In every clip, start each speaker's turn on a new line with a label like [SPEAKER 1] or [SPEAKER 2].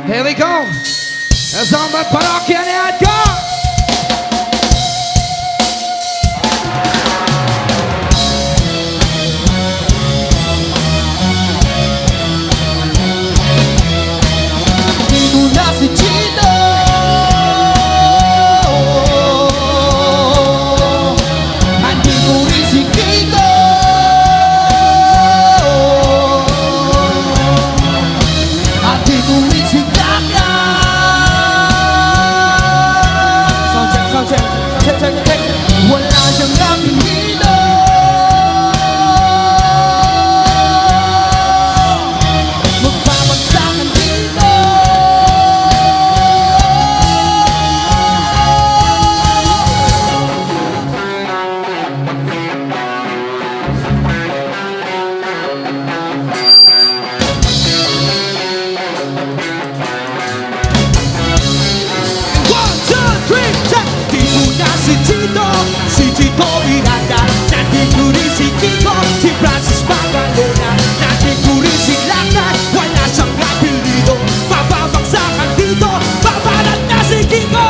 [SPEAKER 1] Here we go. Kasama parokya ni Edgar.
[SPEAKER 2] Dito na si Chino. Andito rin si Kiko. Andito rin si Kaka. Sound check. Wala siyang napilido. Magbabagsakan dito. One, two, three, check! Dito na si Tito Miranda. Nandito rin si Kiko, si Francis Magalona. Nandito rin si Lakay, wala siyang apelido. Mababagsakan dito, babalat na si Kiko.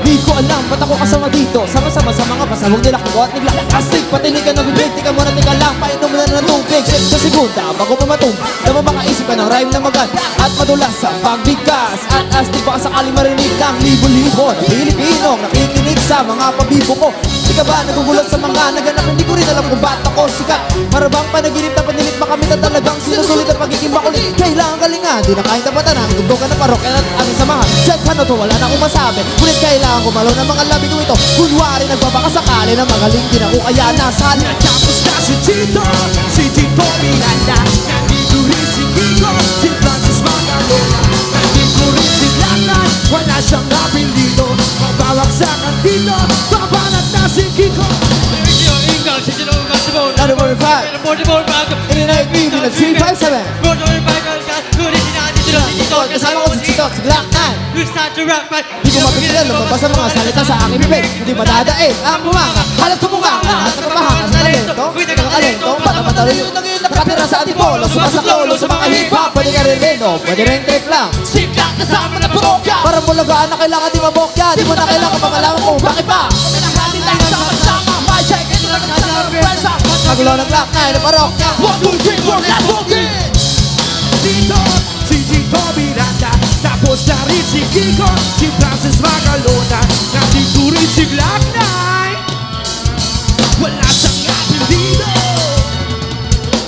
[SPEAKER 2] Di ko alam, ba't ako kasama dito? Sama-sama sa mga pasawag nila Kiko at nigla. Astig, patinig ka na bibig, tika muna, tika lang. Painom mo na ng tubig, check sa segunda, bago pumatong. Naman makaisip ka ng rhyme na magad at madulas sa pagbigkas. At astig baka sakaling marinig ng libo-libo na Pilipinong nakikinig sa mga pabibo ko. Di ka ba nagugulat sa mga naganap? Hindi ko rin alam kung ba't ako sikat. Para bang panaginip na panilit makamit at talagang sinusulit at pagiging makulit. Kailangan galingan, di na kahit tapatan ang tugtog ka na parokya at aming samahan. Check ano to, wala na akong masabi. Ngunit kailangan kumalo ng mga labi ko ito. Kunwari nagbabakasakali na magaling din ako kaya nasali. Tapos na si Tito Miranda. Nandito rin si Kiko, si Francis Magalona. Nandito rin si Lakay, wala siyang apelido. Mababagsakan dito, babanat na si Kiko. Number 45 Ininay B, bilang 357 Kasama ko si Chito, si Glock 9 Di ko mapigilan lumabas ang mga salita sa aking bibig. Hindi madadaig ang bumanga, halos tumunganga. At nakapahangan sa talento, mata-matalo yung nakatira sa antipolo. Sumasaklolo sa mga hip-hop, pwede ka rin leno, pwede rin trip lang. Si Glock kasama na parokya. Parang bulagaan na kailangan di mabokya. Di mo na kailangan pangalaman kung bakit pa. Pinakati lang sama-sama, my check, ito lang ang prensa. Magulo ng Glock 9 na parokya. 1, 2, 3, 4, let's walk in! Dito, si Tito Miranda. Tapos na rin si Kiko, si Francis Magalona. Nandito rin si Glock 9. Wala siyang apelido.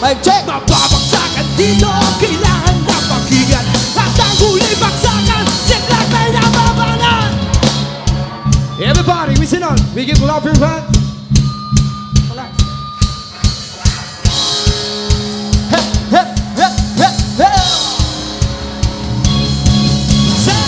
[SPEAKER 2] Mic check! Mababagsakan dito, kailangan na pakinggan. At ang huli bagsakan, si Glock 9 na babanan.
[SPEAKER 1] Everybody, listen on. We give love your hand.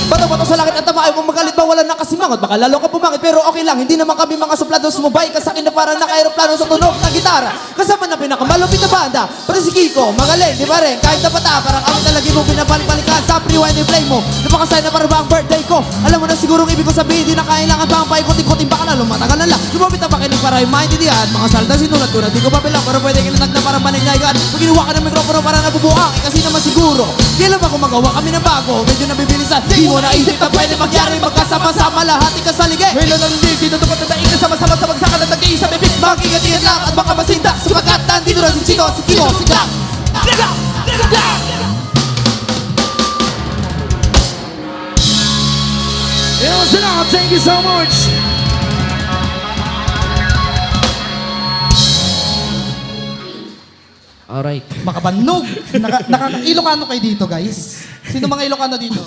[SPEAKER 2] Bato-bato sa langit at tama ayaw mong magalit ba wala nakasimangot. Baka lalo ka pumangit pero okay lang. Hindi naman kami mga suplado sumubay ka sa akin na parang naka-aeroplano sa tunog ng gitara. Kasama na pinakamalupit na banda. Pati si Kiko, magaling, di ba rin? Kahit na pata, parang kami talaga mo pinabalik-balikan sa pre-wind and play mo. Napakasaya na parang ba ang birthday ko? Alam mo na sigurong ibig ko sabihin, di na kailangan pa ang paikot-ikotin. Baka lalo matagal na lang. Lumapit na pakinig para yung maintindihan. Mga salta sinulat ko na di ko papilang. Pero pwede kinatag na parang panignagan. Pag ginawa ka ng mikropono para nabubuang, kasi naman siguro kailan ba kung magawa kami ng bago? Medyo nabibilisan, di mo naisip na pwede magyari magkasama-sama lahat ikasalige. Ngayon lang hindi, dito dapat nadaing kasama-sama sa bagsakan at nag-iisa bibig. Mag-ingat-ingat lang at baka masinda sapagkat nandito na si Chito, si Kiko, si Glock.
[SPEAKER 1] Listen on, thank you so much.
[SPEAKER 2] Alright.
[SPEAKER 3] Makabannog. Ilocano kayo dito, guys? Sino mga Ilocano dito?